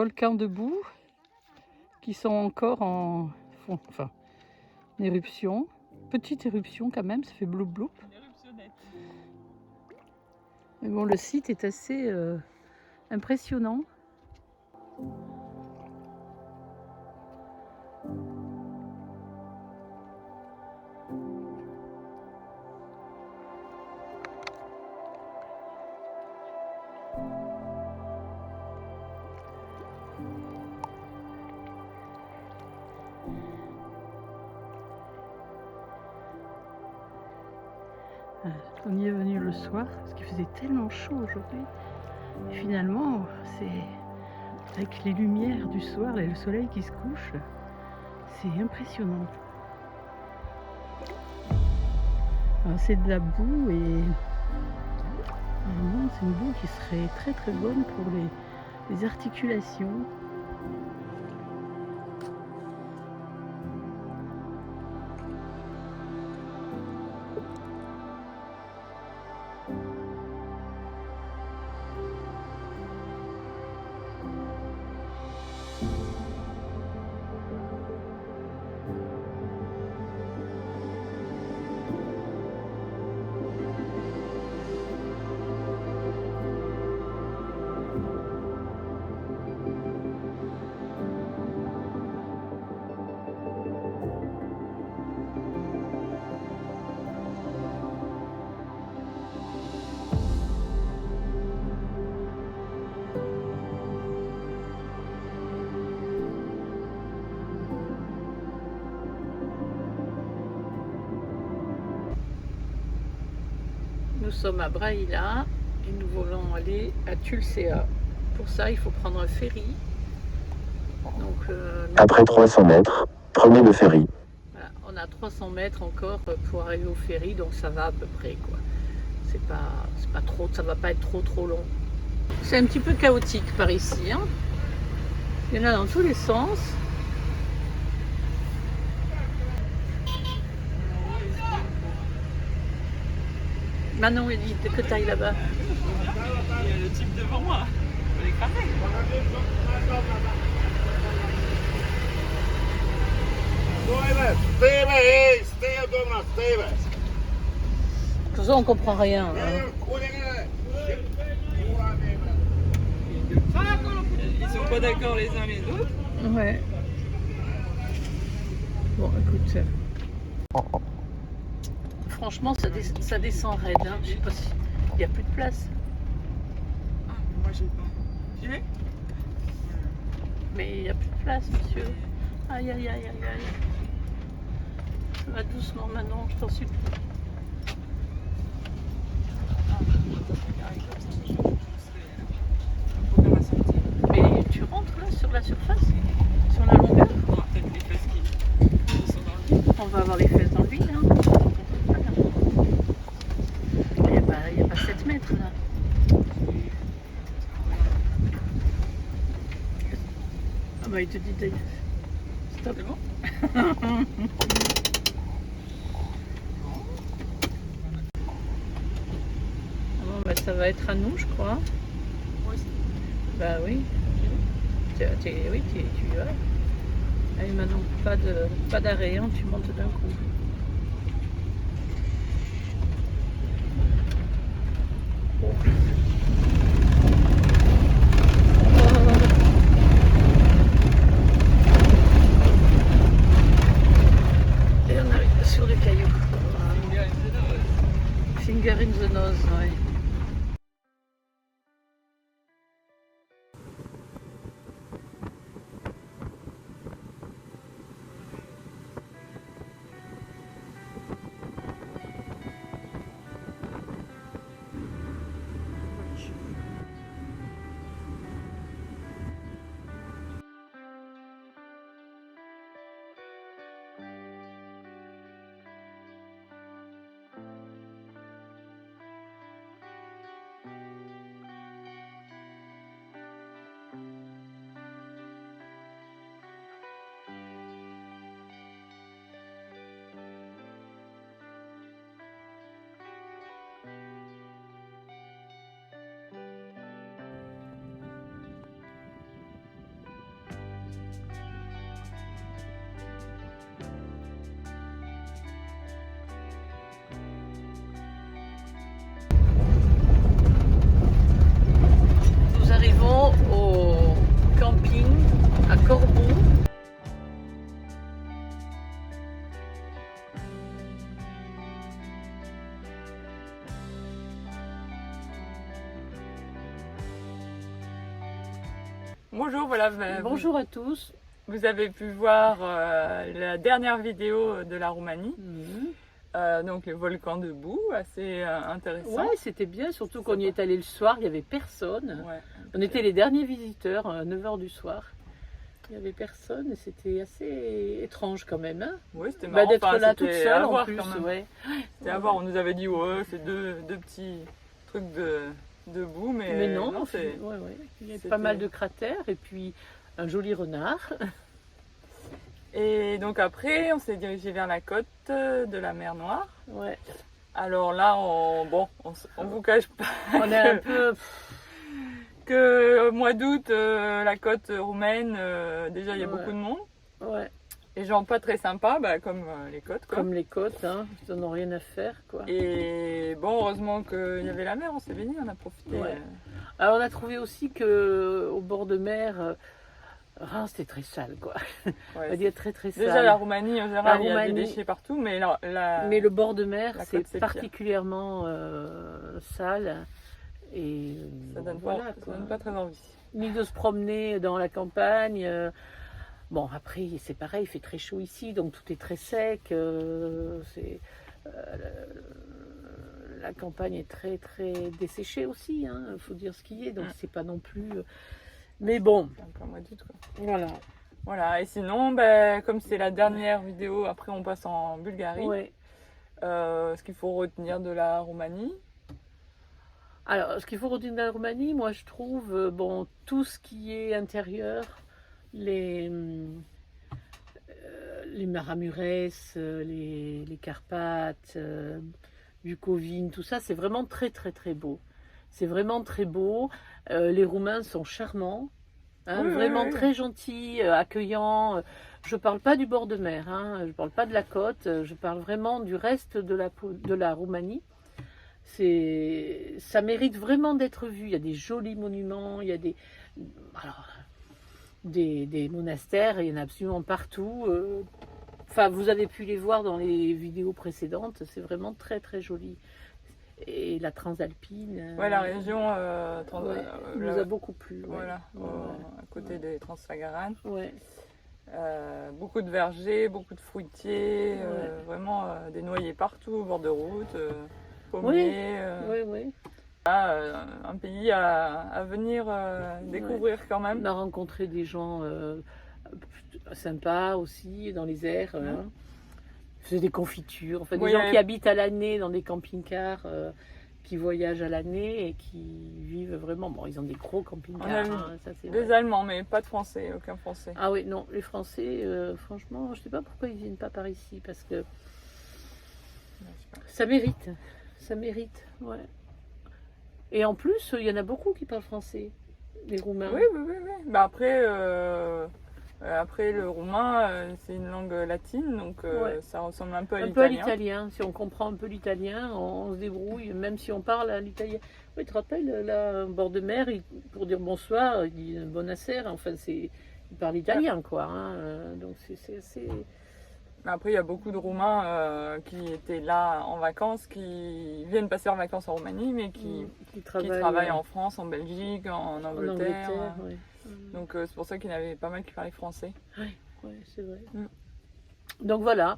volcans debout qui sont encore en éruption. Petite éruption quand même, ça fait bloup bloup. Une éruptionnette. Mais bon, le site est assez impressionnant. On y est venu le soir parce qu'il faisait tellement chaud aujourd'hui. Et finalement, c'est avec les lumières du soir et le soleil qui se couche, c'est impressionnant. C'est de la boue et vraiment c'est une boue qui serait très très bonne pour les articulations. Nous sommes à Brăila et nous voulons aller à Tulcea. Pour ça, il faut prendre un ferry. Donc, après 300 mètres, prenez le ferry. Voilà, on a 300 mètres encore pour arriver au ferry, donc ça va à peu près, quoi. C'est pas trop, ça va pas être trop long. C'est un petit peu chaotique par ici, hein. Il y en a dans tous les sens. Manon, il dit que t'ailles là-bas. Il y a le type devant moi. Je vais l'écraser. De toute façon, on comprend rien. Hein. Ils sont pas d'accord les uns les autres. Ouais. Bon, écoute. Franchement, ça descend raide. Hein. Je sais pas si il n'y a plus de place. Ah, moi j'ai pas. J'ai. Mais il n'y a plus de place, monsieur. Aïe, aïe, aïe, aïe, aïe. Va doucement, Manon, je t'en supplie. Mais tu rentres là, sur la surface? Sur la longueur? On aura peut-être les fesses qui sont dans le vide. On va avoir les fesses dans le vide. Hein. Il n'y a pas 7 mètres là. Ah bah il te dit d'ailleurs. Stop. C'est bon? Bon, bah, ça va être à nous, je crois. Moi aussi. Bah oui. Tu y vas. Allez Manon, pas d'arrêt, hein, tu montes d'un coup. Et on arrive sur le caillou. Finger in the nose, ouais. Bonjour, voilà. Bonjour à tous. Vous avez pu voir la dernière vidéo de la Roumanie. Donc le volcan de boue, assez intéressant. Ouais, c'était bien, surtout qu'on y est allé le soir, il n'y avait personne. Ouais. On était les derniers visiteurs, à 9h du soir. Il n'y avait personne et c'était assez étrange quand même. Hein, oui, c'était marrant. D'être là toute c'était seule à en voir plus. quand même. Ouais. C'était à voir, on nous avait dit ouais, c'est deux petits trucs de boue, mais non, c'est... ouais. Il y avait c'était- pas mal de cratères et puis un joli renard. Et donc après, on s'est dirigé vers la côte de la mer Noire. Ouais. Alors là, on vous cache pas On est un peu. que au mois d'août, la côte roumaine, déjà il y a Ouais. beaucoup de monde. Ouais. Les gens pas très sympas, comme les côtes, quoi. Comme les côtes, hein, ils n'en ont rien à faire, quoi. Et bon, heureusement qu'il y avait la mer, on s'est baigné, on a profité. Ouais. Alors on a trouvé aussi que au bord de mer, c'était très sale, quoi. Ouais, On va dire très très sale. déjà la Roumanie, en général, La il y a des Roumanie- déchets partout, mais Mais le bord de mer, la c'est côte, c'est pire. particulièrement sale. Et ça donne, voilà, ça quoi. donne pas très envie. Ni de se promener dans la campagne. Bon, après, c'est pareil, il fait très chaud ici, donc tout est très sec. La campagne est très très desséchée aussi, il faut dire ce qui est, donc c'est pas non plus. Mais bon, Donc, un mois d'août, quoi. voilà. Voilà, et sinon, comme c'est la dernière vidéo, après on passe en Bulgarie. Ouais. Ce qu'il faut retenir de la Roumanie. Alors, ce qu'il faut retenir de la Roumanie, moi je trouve, tout ce qui est intérieur, les Maramureș, les Carpates, Bukovine, tout ça, c'est vraiment très très très beau. C'est vraiment très beau. Les Roumains sont charmants, Oui, vraiment oui. très gentils, accueillants. Je parle pas du bord de mer, je parle pas de la côte, je parle vraiment du reste de la Roumanie. Ça mérite vraiment d'être vu. Il y a des jolis monuments, il y a des monastères, il y en a absolument partout. Enfin, vous avez pu les voir dans les vidéos précédentes, c'est vraiment très très joli. Et la Transalpine. Ouais, la région nous a beaucoup plu. Ouais. Voilà, Ouais. à côté des Transsagaranes. Ouais. Beaucoup de vergers, beaucoup de fruitiers, Ouais. vraiment des noyers partout au bord de route, pommiers. Oui. Un pays à venir découvrir quand même. On a rencontré des gens sympas aussi dans les airs. Ils faisaient des confitures, enfin, des Oui, gens qui habitent à l'année dans des camping-cars, qui voyagent à l'année et qui vivent vraiment. Bon, ils ont des gros On a camping-cars, vu ça c'est Des vrai. Allemands, mais pas de Français, aucun Français. Ah oui, non, les Français, franchement, je sais pas pourquoi ils viennent pas par ici, parce que ça mérite, ouais. Et en plus, il y en a beaucoup qui parlent français, les Roumains. Oui. Après le roumain, c'est une langue latine, donc Ouais. ça ressemble un peu à Un peu à l'italien. l'italien, si on comprend un peu l'italien, on se débrouille, même si on parle à l'italien. Oui, tu te rappelles, là, au bord de mer, pour dire bonsoir, il dit buonasera, enfin, il parle italien, quoi. Donc c'est assez. Mais après, il y a beaucoup de Roumains qui étaient là en vacances, qui viennent passer leurs vacances en Roumanie, mais qui travaillent en France, en Belgique, en Angleterre. ouais. Donc c'est pour ça qu'il y en avait pas mal qui parlaient français. Ouais, c'est vrai. Mm. Donc voilà,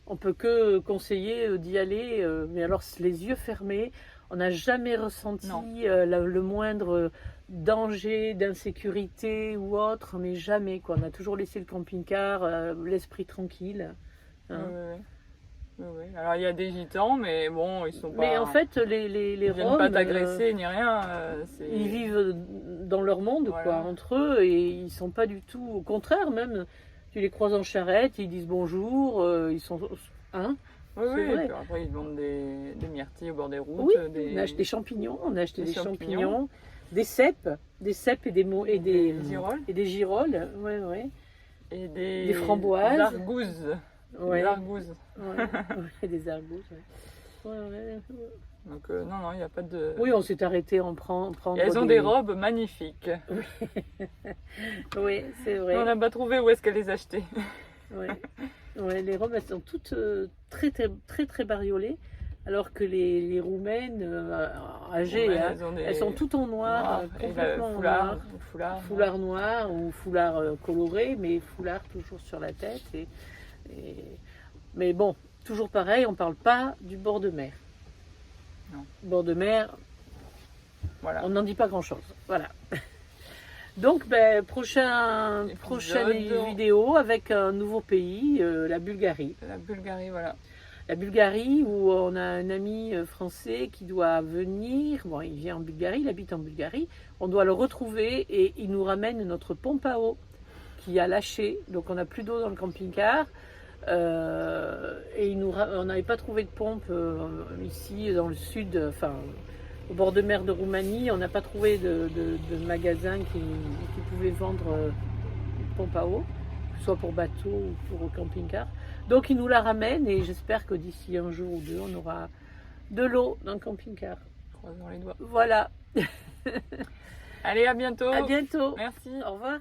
on peut que conseiller d'y aller, mais alors les yeux fermés, on n'a jamais ressenti Non. le moindre danger, d'insécurité ou autre, mais jamais quoi. On a toujours laissé le camping-car, l'esprit tranquille. Hein. Oui. Alors il y a des gitans, mais bon, ils sont pas. Mais en fait, les ils viennent Roms, pas t'agresser ni rien. ils vivent dans leur monde, Voilà. quoi, entre eux, et ils sont pas du tout. Au contraire, même, tu les croises en charrette, ils disent bonjour, ils sont. Hein? Oui, c'est vrai. et puis après ils vendent des myrtilles au bord des routes. Oui, on a acheté des champignons, des champignons, des cèpes et des girolles. Et des girolles, ouais. Et des framboises. argouzes. Ouais. Des argouzes. Ouais, des argouzes, ouais. Donc non, il n'y a pas de... Oui, on s'est arrêté en prendre. Et elles ont des robes magnifiques. Oui, c'est vrai. On n'a pas trouvé où est-ce qu'elle les achetait. Ouais, les robes, elles sont toutes très, très, très, très bariolées. Alors que les Roumaines âgées, Ouais, hein, elles sont toutes en noir, et complètement en foulard, noir. Foulard noir ou foulard coloré, mais foulard toujours sur la tête. Mais bon, toujours pareil, on ne parle pas du bord de mer. Non. Bord de mer, voilà. On n'en dit pas grand-chose. Voilà. Donc, prochaine vidéo avec un nouveau pays, la Bulgarie. La Bulgarie, voilà. La Bulgarie, où on a un ami français qui doit venir. Bon, il vient en Bulgarie, il habite en Bulgarie. On doit le retrouver et il nous ramène notre pompe à eau qui a lâché. Donc, on n'a plus d'eau dans le camping-car. Et on n'avait pas trouvé de pompe ici dans le sud, enfin au bord de mer de Roumanie. On n'a pas trouvé de magasin qui pouvait vendre une pompe à eau, soit pour bateau ou pour camping-car. Donc il nous la ramène et j'espère que d'ici un jour ou deux, on aura de l'eau dans le camping-car. Croisons les doigts. Voilà. Allez, à bientôt. À bientôt. Merci. Au revoir.